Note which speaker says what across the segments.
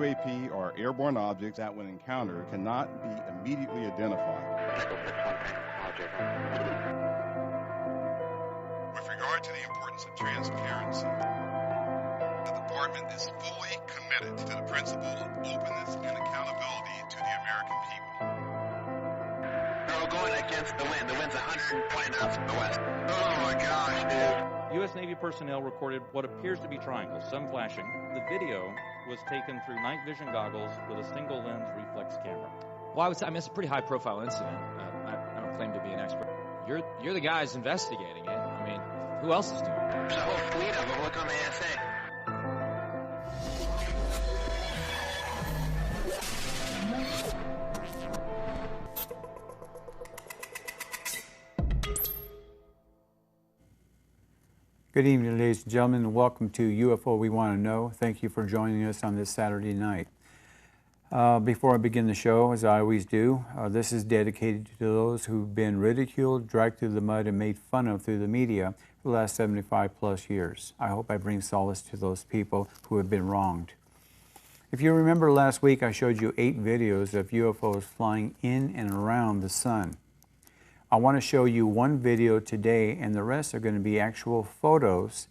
Speaker 1: UAP are airborne objects that, when encountered, cannot be immediately identified. With regard to the importance of transparency, the Department is fully committed to the principle of openness and accountability to the American people.
Speaker 2: We're going against the wind. The wind's 120 knots from the west. Oh my gosh, dude.
Speaker 3: U.S. Navy personnel recorded what appears to be triangles, some flashing. The video was taken through night vision goggles with a single lens reflex camera.
Speaker 4: Well, I would say, it's a pretty high-profile incident. I don't claim to be an expert. You're the guys investigating it. I mean, who else is doing it?
Speaker 2: There's a whole fleet of them. Look on the ASA.
Speaker 5: Good evening, ladies and gentlemen, and welcome to UFO We Want to Know. Thank you for joining us on this Saturday night. Before I begin the show, as I always do, this is dedicated to those who've been ridiculed, dragged through the mud, and made fun of through the media for the last 75 plus years. I hope I bring solace to those people who have been wronged. If you remember last week, I showed you 8 videos of UFOs flying in and around the sun. I want to show you one video today, and the rest are going to be actual photos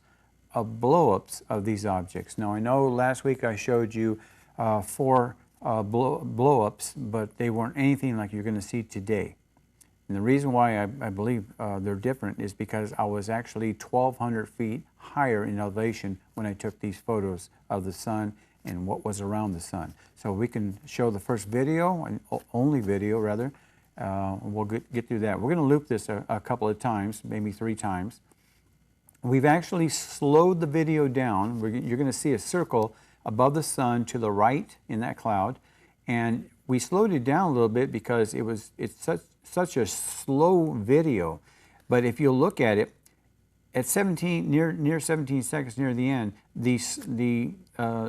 Speaker 5: of blow-ups of these objects. Now, I know last week I showed you 4 blow-ups, but they weren't anything like you're going to see today. And the reason why I believe they're different is because I was actually 1,200 feet higher in elevation when I took these photos of the sun and what was around the sun. So we can show the first video, and only video rather. We'll get through that. We're going to loop this a couple of times, maybe 3 times. We've actually slowed the video down. You're going to see a circle above the sun to the right in that cloud, and we slowed it down a little bit because it's such a slow video. But if you look at it, at 17 near 17 seconds near the end, the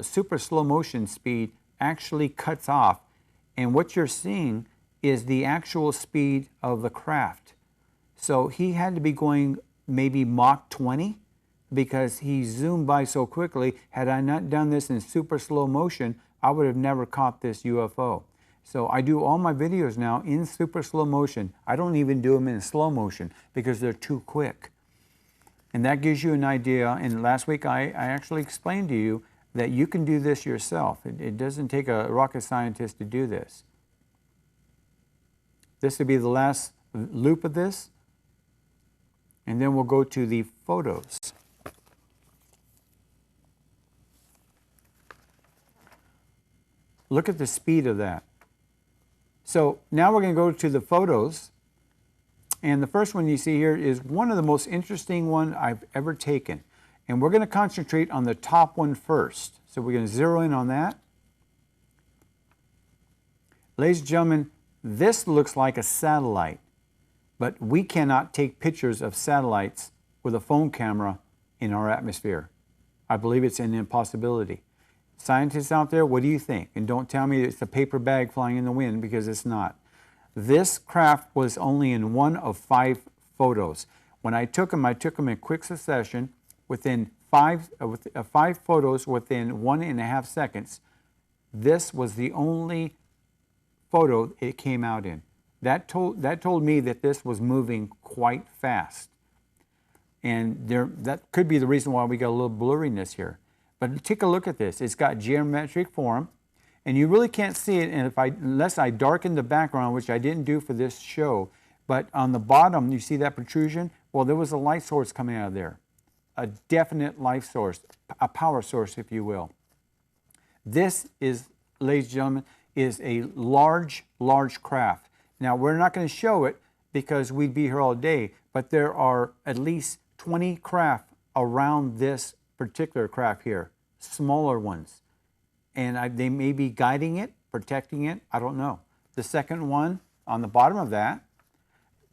Speaker 5: super slow motion speed actually cuts off, and what you're seeing is the actual speed of the craft. So he had to be going maybe Mach 20 because he zoomed by so quickly. Had I not done this in super slow motion, I would have never caught this UFO. So I do all my videos now in super slow motion. I don't even do them in slow motion because they're too quick. And that gives you an idea. And last week I actually explained to you that you can do this yourself. It doesn't take a rocket scientist to do this. This will be the last loop of this, and then we'll go to the photos. Look at the speed of that. So now we're going to go to the photos, and the first one you see here is one of the most interesting ones I've ever taken. And we're going to concentrate on the top one first. So we're going to zero in on that. Ladies and gentlemen, this looks like a satellite, but we cannot take pictures of satellites with a phone camera in our atmosphere. I believe it's an impossibility. Scientists out there, what do you think? And don't tell me it's a paper bag flying in the wind, because it's not. This craft was only in 1 of 5 photos. When I took them in quick succession, within 5 photos within 1.5 seconds. This was the only photo it came out in. That told me that this was moving quite fast. And that could be the reason why we got a little blurriness here. But take a look at this. It's got geometric form, and you really can't see it unless I darken the background, which I didn't do for this show. But on the bottom, you see that protrusion? Well, there was a light source coming out of there. A definite life source, a power source, if you will. This is, ladies and gentlemen, is a large craft. Now, we're not going to show it because we'd be here all day, but there are at least 20 craft around this particular craft here, smaller ones. And they may be guiding it, protecting it, I don't know. The second one on the bottom of that,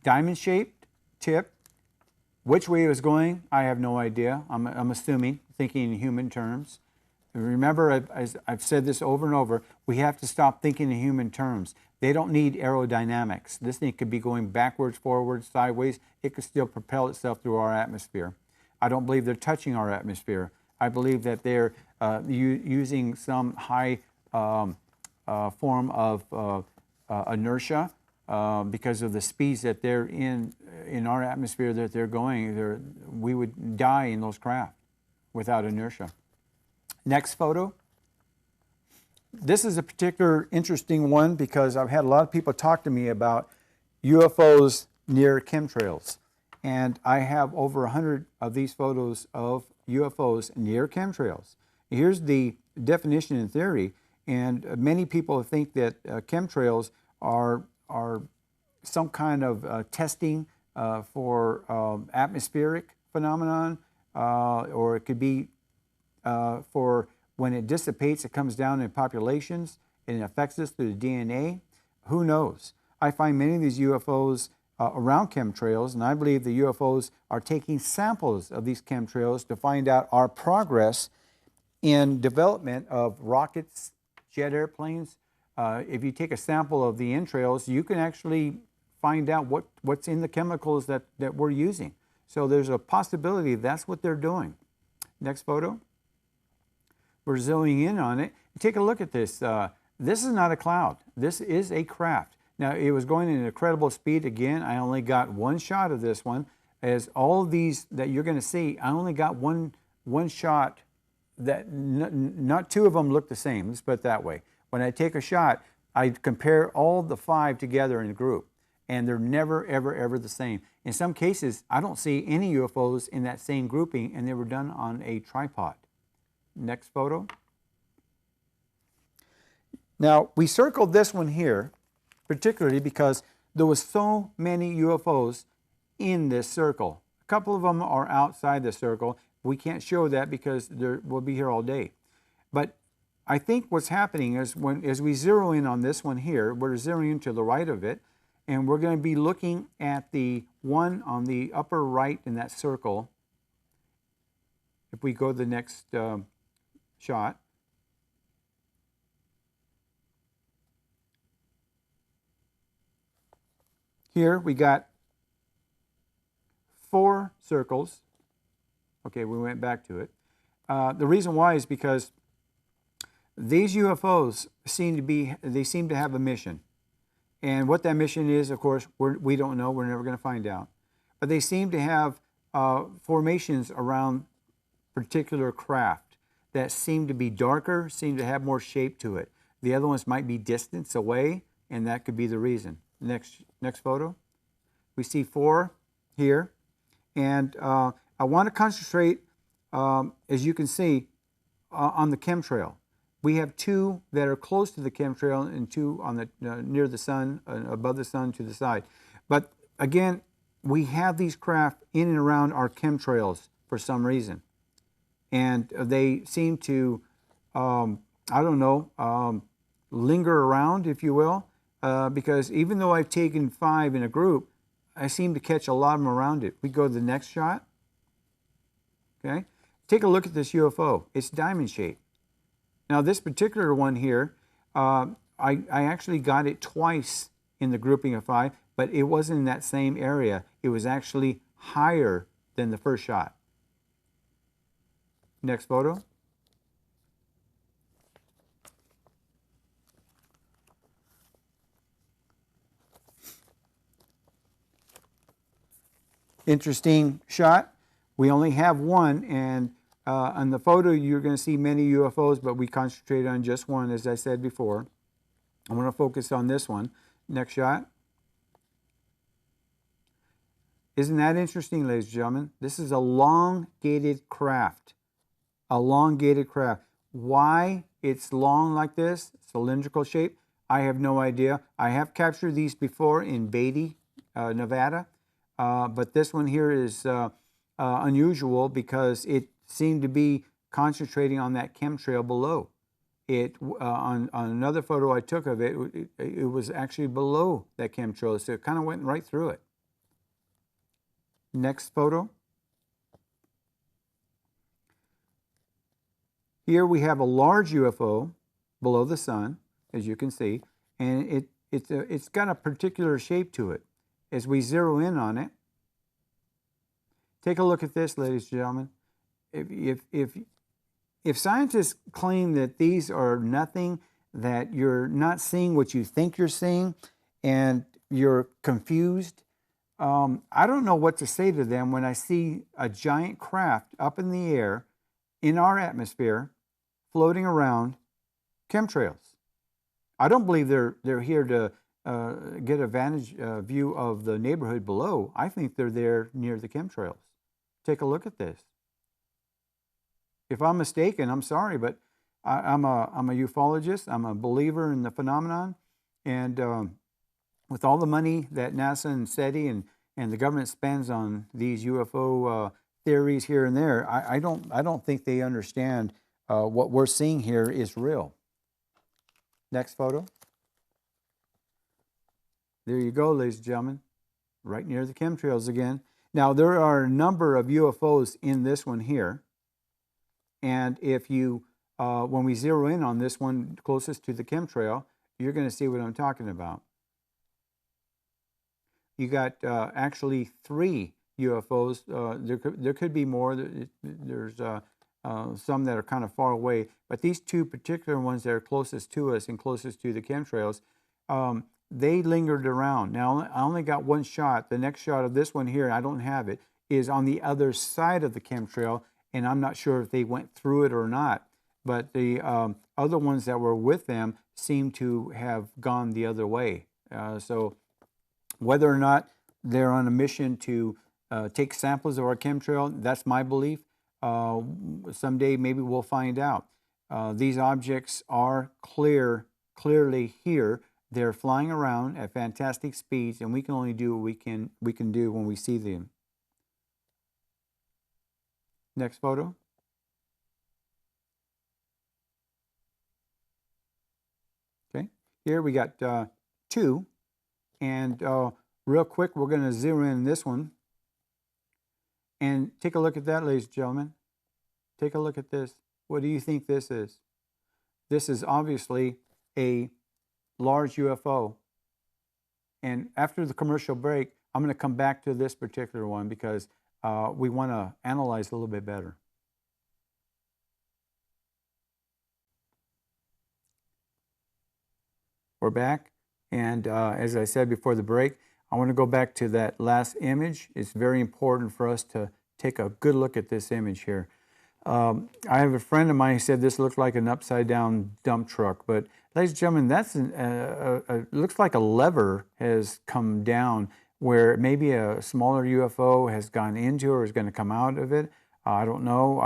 Speaker 5: diamond-shaped tip. Which way it was going, I have no idea. I'm assuming, thinking in human terms. Remember, as I've said this over and over, we have to stop thinking in human terms. They don't need aerodynamics. This thing could be going backwards, forwards, sideways. It could still propel itself through our atmosphere. I don't believe they're touching our atmosphere. I believe that they're using some high form of inertia because of the speeds that they're in our atmosphere that they're going. We would die in those craft without inertia. Next photo. This is a particular interesting one because I've had a lot of people talk to me about UFOs near chemtrails. And I have over 100 of these photos of UFOs near chemtrails. Here's the definition in theory, and many people think that chemtrails are some kind of testing for atmospheric phenomenon, or it could be for when it dissipates, it comes down in populations and it affects us through the DNA. Who knows? I find many of these UFOs around chemtrails, and I believe the UFOs are taking samples of these chemtrails to find out our progress in development of rockets, jet airplanes. If you take a sample of the entrails, you can actually find out what's in the chemicals that we're using. So there's a possibility that's what they're doing. Next photo. We're zooming in on it. Take a look at this. This is not a cloud. This is a craft. Now, it was going at an incredible speed. Again, I only got one shot of this one. As all of these that you're going to see, I only got one shot. That not two of them look the same. Let's put it that way. When I take a shot, I compare all the 5 together in a group, and they're never, ever, ever the same. In some cases, I don't see any UFOs in that same grouping, and they were done on a tripod. Next photo. Now, we circled this one here, particularly because there was so many UFOs in this circle. A couple of them are outside the circle. We can't show that because we'll be here all day. But I think what's happening is as we zero in on this one here, we're zeroing in to the right of it, and we're going to be looking at the one on the upper right in that circle. If we go to the next shot. Here we got 4 circles. Okay, we went back to it. The reason why is because these UFOs seem to have a mission. And what that mission is, of course, we don't know. We're never going to find out. But they seem to have formations around particular craft that seem to be darker, seem to have more shape to it. The other ones might be distance away, and that could be the reason. Next photo. We see 4 here. And I want to concentrate, as you can see, on the chemtrail. We have 2 that are close to the chemtrail and 2 on the near the sun, above the sun to the side. But again, we have these craft in and around our chemtrails for some reason. And they seem to, linger around, if you will, because even though I've taken 5 in a group, I seem to catch a lot of them around it. We go to the next shot. Okay, take a look at this UFO. It's diamond shaped. Now this particular one here, I actually got it twice in the grouping of 5, but it wasn't in that same area. It was actually higher than the first shot. Next photo. Interesting shot. We only have one, and on the photo you're going to see many UFOs, but we concentrated on just one, as I said before. I want to focus on this one. Next shot. Isn't that interesting, ladies and gentlemen? This is a elongated craft. Elongated craft. Why it's long like this, cylindrical shape, I have no idea. I have captured these before in Beatty, Nevada, but this one here is unusual because it seemed to be concentrating on that chemtrail below. On another photo I took of it, it was actually below that chemtrail, so it kind of went right through it. Next photo. Here we have a large UFO below the sun, as you can see, and it's got a particular shape to it. As we zero in on it, take a look at this, ladies and gentlemen. If scientists claim that these are nothing that you're not seeing what you think you're seeing and you're confused. I don't know what to say to them when I see a giant craft up in the air in our atmosphere floating around chemtrails. I don't believe they're here to get a vantage view of the neighborhood below. I think they're there near the chemtrails. Take a look at this. If I'm mistaken, I'm sorry, but I'm a ufologist. I'm a believer in the phenomenon, and with all the money that NASA and SETI and the government spends on these UFO theories here and there, I don't think they understand what we're seeing here is real. Next photo. There you go, ladies and gentlemen, right near the chemtrails again. Now, there are a number of UFOs in this one here. And if you, when we zero in on this one closest to the chemtrail, you're going to see what I'm talking about. You got actually 3 UFOs. There could be more. There's some that are kind of far away. But these 2 particular ones that are closest to us and closest to the chemtrails, they lingered around. Now, I only got 1 shot. The next shot of this one here, I don't have it, is on the other side of the chemtrail, and I'm not sure if they went through it or not. But the other ones that were with them seem to have gone the other way. So whether or not they're on a mission to take samples of our chemtrail, that's my belief. Someday maybe we'll find out. These objects are clearly here. They're flying around at fantastic speeds, and we can only do what we can do when we see them. Next photo. Okay, here we got 2, and real quick, we're going to zero in this one. And take a look at that, ladies and gentlemen. Take a look at this. What do you think this is? This is obviously a large UFO. And after the commercial break, I'm going to come back to this particular one because we want to analyze a little bit better. We're back. And as I said before the break, I want to go back to that last image. It's very important for us to take a good look at this image here. I have a friend of mine who said this looked like an upside-down dump truck, but ladies and gentlemen, that's looks like a lever has come down where maybe a smaller UFO has gone into or is going to come out of it. I don't know.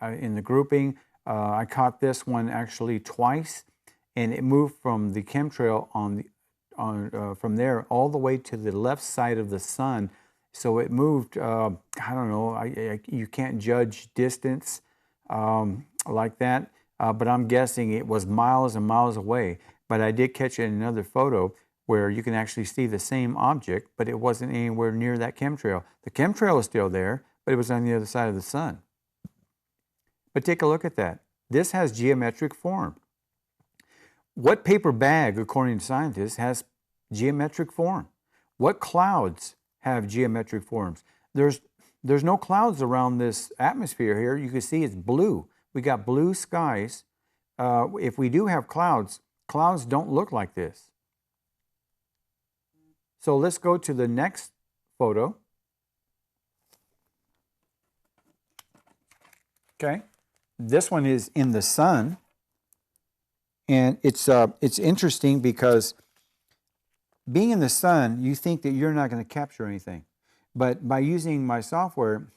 Speaker 5: In the grouping, I caught this one actually twice, and it moved from the chemtrail from there all the way to the left side of the sun. So it moved, I don't know, you can't judge distance like that, but I'm guessing it was miles and miles away. But I did catch it in another photo where you can actually see the same object, but it wasn't anywhere near that chemtrail. The chemtrail is still there, but it was on the other side of the sun. But take a look at that. This has geometric form. What paper bag, according to scientists, has geometric form? What clouds have geometric forms? There's no clouds around this atmosphere here. You can see it's blue. We got blue skies. If we do have clouds, clouds don't look like this. So let's go to the next photo. Okay, this one is in the sun, and it's interesting because being in the sun, you think that you're not going to capture anything. But by using my software,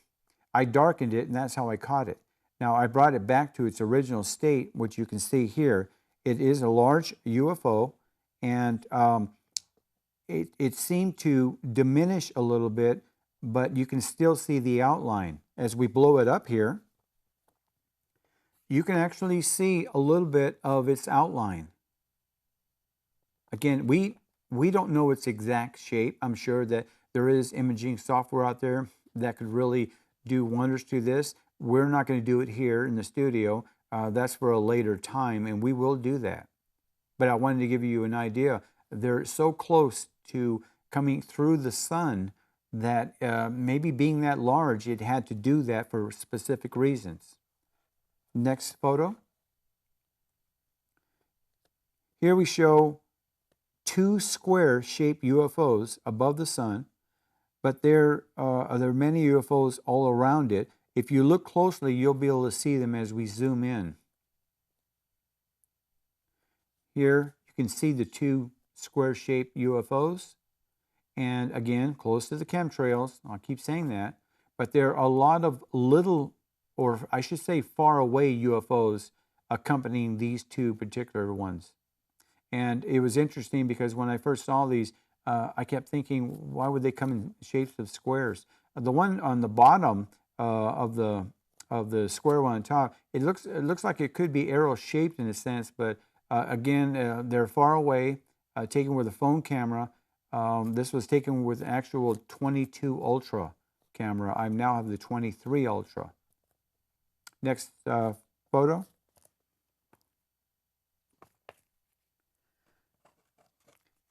Speaker 5: I darkened it, and that's how I caught it. Now, I brought it back to its original state, which you can see here. It is a large UFO, and it seemed to diminish a little bit, but you can still see the outline. As we blow it up here, you can actually see a little bit of its outline. Again, we don't know its exact shape. I'm sure that there is imaging software out there that could really do wonders to this. We're not going to do it here in the studio. That's for a later time, and we will do that. But I wanted to give you an idea. They're so close to coming through the sun that maybe being that large, it had to do that for specific reasons. Next photo. Here we show two square-shaped UFOs above the sun, but there are many UFOs all around it. If you look closely, you'll be able to see them as we zoom in. Here you can see the two square-shaped UFOs. And again, close to the chemtrails, I'll keep saying that, but there are a lot of little, or I should say far away UFOs accompanying these two particular ones. And it was interesting because when I first saw these, I kept thinking, why would they come in shapes of squares? The one on the bottom of the square one on top, it looks like it could be arrow-shaped in a sense, but again, they're far away, taken with a phone camera. This was taken with an actual 22 Ultra camera. I now have the 23 Ultra. Next photo.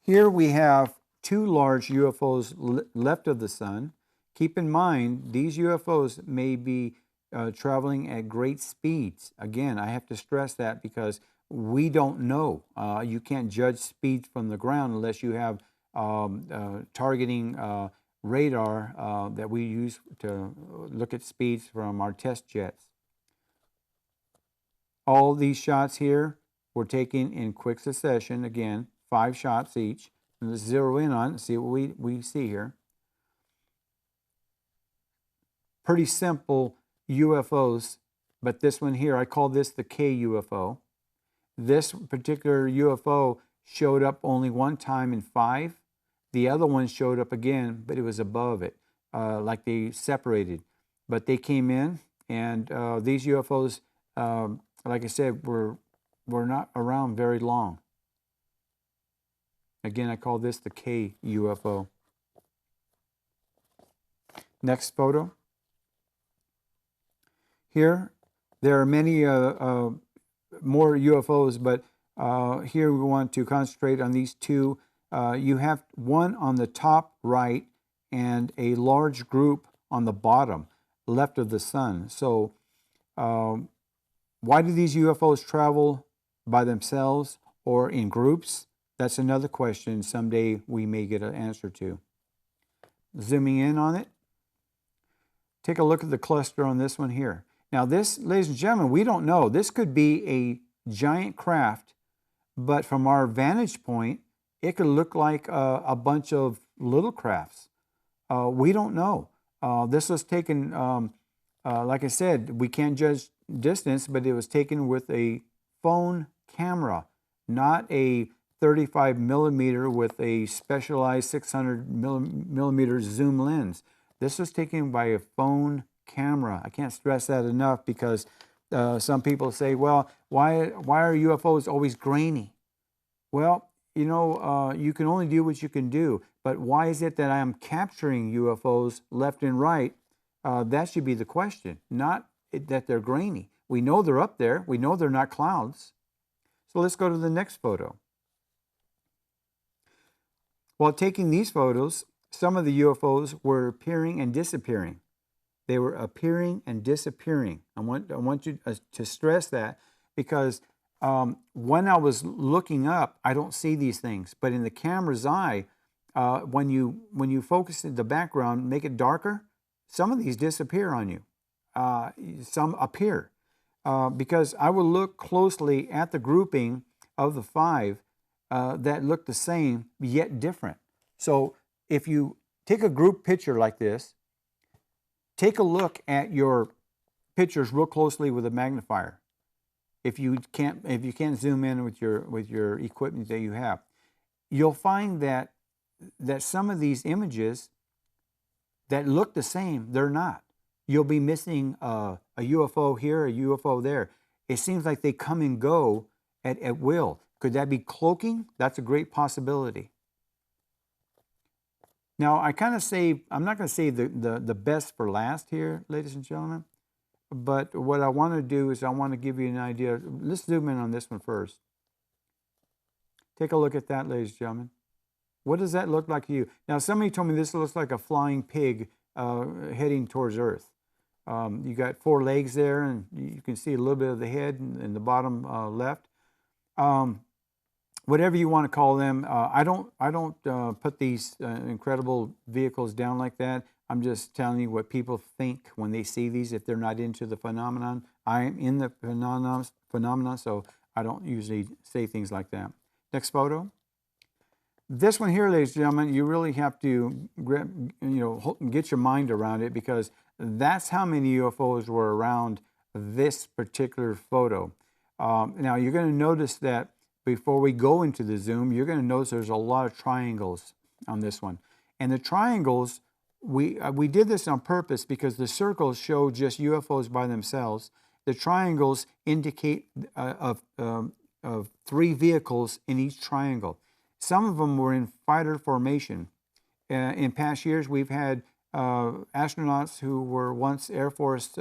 Speaker 5: Here we have two large UFOs left of the sun. Keep in mind, these UFOs may be traveling at great speeds. Again, I have to stress that because we don't know. You can't judge speeds from the ground unless you have targeting radar that we use to look at speeds from our test jets. All these shots here were taken in quick succession. Again, 5 shots each. And let's zero in on it and see what we see here. Pretty simple UFOs, but this one here, I call this the K UFO. This particular UFO showed up only one time in 5. The other one showed up again, but it was above it, like they separated. But they came in, and these UFOs, like I said, were not around very long. Again, I call this the K UFO. Next photo. Here, there are many more UFOs, but here we want to concentrate on these two. You have one on the top right and a large group on the bottom left of the sun. So why do these UFOs travel by themselves or in groups? That's another question someday we may get an answer to. Zooming in on it, take a look at the cluster on this one here. Now this, ladies and gentlemen, we don't know. This could be a giant craft, but from our vantage point, it could look like a bunch of little crafts. We don't know. This was taken, like I said, we can't judge distance, but it was taken with a phone camera, not a 35 millimeter with a specialized 600 millimeter zoom lens. This was taken by a phone camera. I can't stress that enough because some people say, well, why are UFOs always grainy? Well, you know, you can only do what you can do. But why is it that I am capturing UFOs left and right? That should be the question, not that they're grainy. We know they're up there. We know they're not clouds. So let's go to the next photo. While taking these photos, some of the UFOs were appearing and disappearing. They were appearing and disappearing. I want you to stress that because when I was looking up, I don't see these things. But in the camera's eye, when you focus in the background, make it darker, some of these disappear on you. Some appear. Because I will look closely at the grouping of the 5 that look the same, yet different. So if you take a group picture like this, take a look at your pictures real closely with a magnifier. If you can't zoom in with your equipment that you have, you'll find that some of these images that look the same, they're not. You'll be missing a UFO here, a UFO there. It seems like they come and go at will. Could that be cloaking? That's a great possibility. Now, I kind of say, I'm not going to say the best for last here, ladies and gentlemen, but what I want to do is I want to give you an idea. Let's zoom in on this one first. Take a look at that, ladies and gentlemen. What does that look like to you? Now, somebody told me this looks like a flying pig heading towards Earth. You got 4 legs there, and you can see a little bit of the head in the bottom left. whatever you want to call them. I don't put these incredible vehicles down like that. I'm just telling you what people think when they see these. If they're not into the phenomenon, I am in the phenomenon, so I don't usually say things like that. Next photo. This one here, ladies and gentlemen, you really have to get your mind around it, because that's how many UFOs were around this particular photo. Now you're going to notice that before we go into the zoom, you're going to notice there's a lot of triangles on this one. And the triangles, we did this on purpose because the circles show just UFOs by themselves. The triangles indicate of 3 vehicles in each triangle. Some of them were in fighter formation. In past years, we've had astronauts who were once Air Force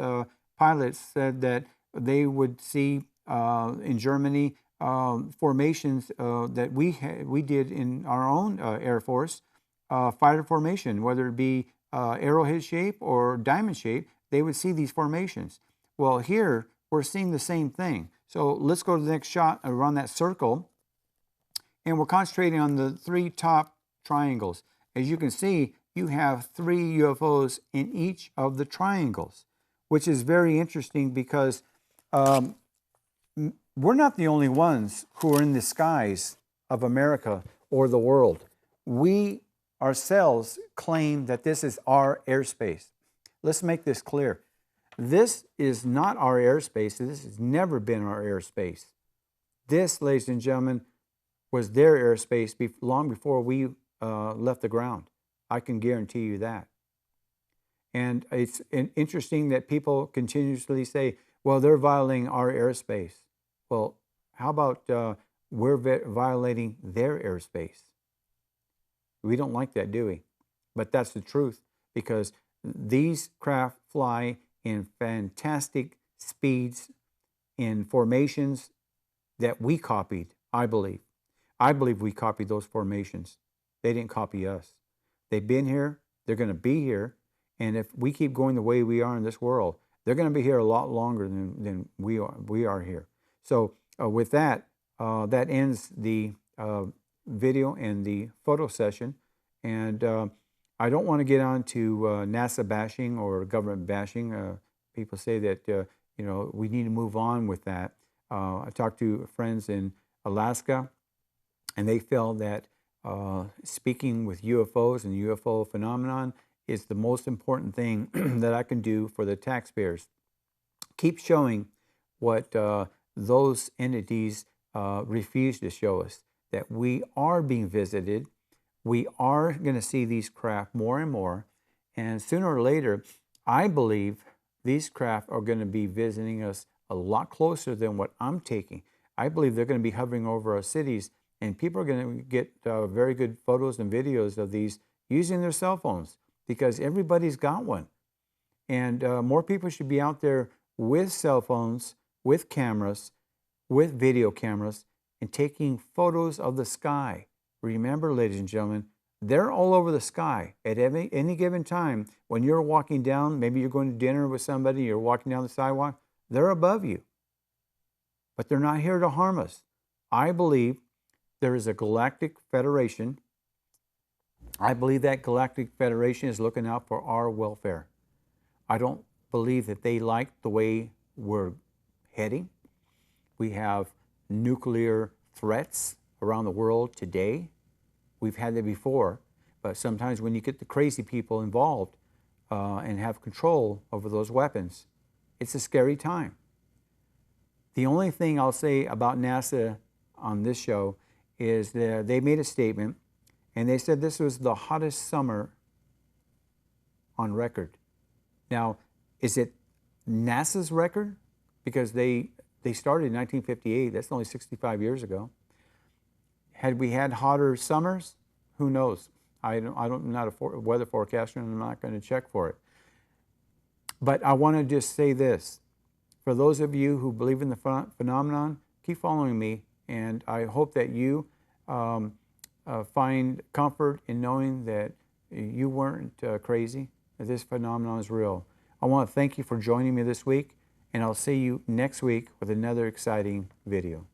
Speaker 5: pilots said that they would see in Germany formations that we did in our own Air Force, fighter formation, whether it be arrowhead shape or diamond shape, they would see these formations. Well, here we're seeing the same thing. So let's go to the next shot around that circle, and we're concentrating on the 3 top triangles. As you can see, you have 3 UFOs in each of the triangles, which is very interesting because we're not the only ones who are in the skies of America or the world. We ourselves claim that this is our airspace. Let's make this clear. This is not our airspace. This has never been our airspace. This, ladies and gentlemen, was their airspace long before we left the ground. I can guarantee you that. And it's interesting that people continuously say, well, they're violating our airspace. Well, how about we're violating their airspace? We don't like that, do we? But that's the truth, because these craft fly in fantastic speeds, in formations that we copied, I believe. I believe we copied those formations. They didn't copy us. They've been here. They're going to be here. And if we keep going the way we are in this world, they're going to be here a lot longer than we are here. So with that, that ends the video and the photo session. And I don't want to get on to NASA bashing or government bashing. People say that we need to move on with that. I talked to friends in Alaska, and they felt that speaking with UFOs and the UFO phenomenon is the most important thing that I can do for the taxpayers. Keep showing what those entities refuse to show us, that we are being visited. We are going to see these craft more and more. And sooner or later, I believe these craft are going to be visiting us a lot closer than what I'm taking. I believe they're going to be hovering over our cities, and people are going to get very good photos and videos of these using their cell phones, because everybody's got one. And more people should be out there with cell phones, with cameras, with video cameras, and taking photos of the sky. Remember, ladies and gentlemen, they're all over the sky at any given time. When you're walking down, maybe you're going to dinner with somebody, you're walking down the sidewalk, they're above you. But they're not here to harm us. I believe there is a galactic federation. I believe that galactic federation is looking out for our welfare. I don't believe that they like the way we're heading. We have nuclear threats around the world today. We've had that before, but sometimes when you get the crazy people involved and have control over those weapons, it's a scary time. The only thing I'll say about NASA on this show is that they made a statement, and they said this was the hottest summer on record. Now, is it NASA's record? Because they started in 1958. That's only 65 years ago. Had we had hotter summers? Who knows? I'm not a weather forecaster, and I'm not going to check for it. But I want to just say this. For those of you who believe in the phenomenon, keep following me, and I hope that you find comfort in knowing that you weren't crazy, that this phenomenon is real. I want to thank you for joining me this week, and I'll see you next week with another exciting video.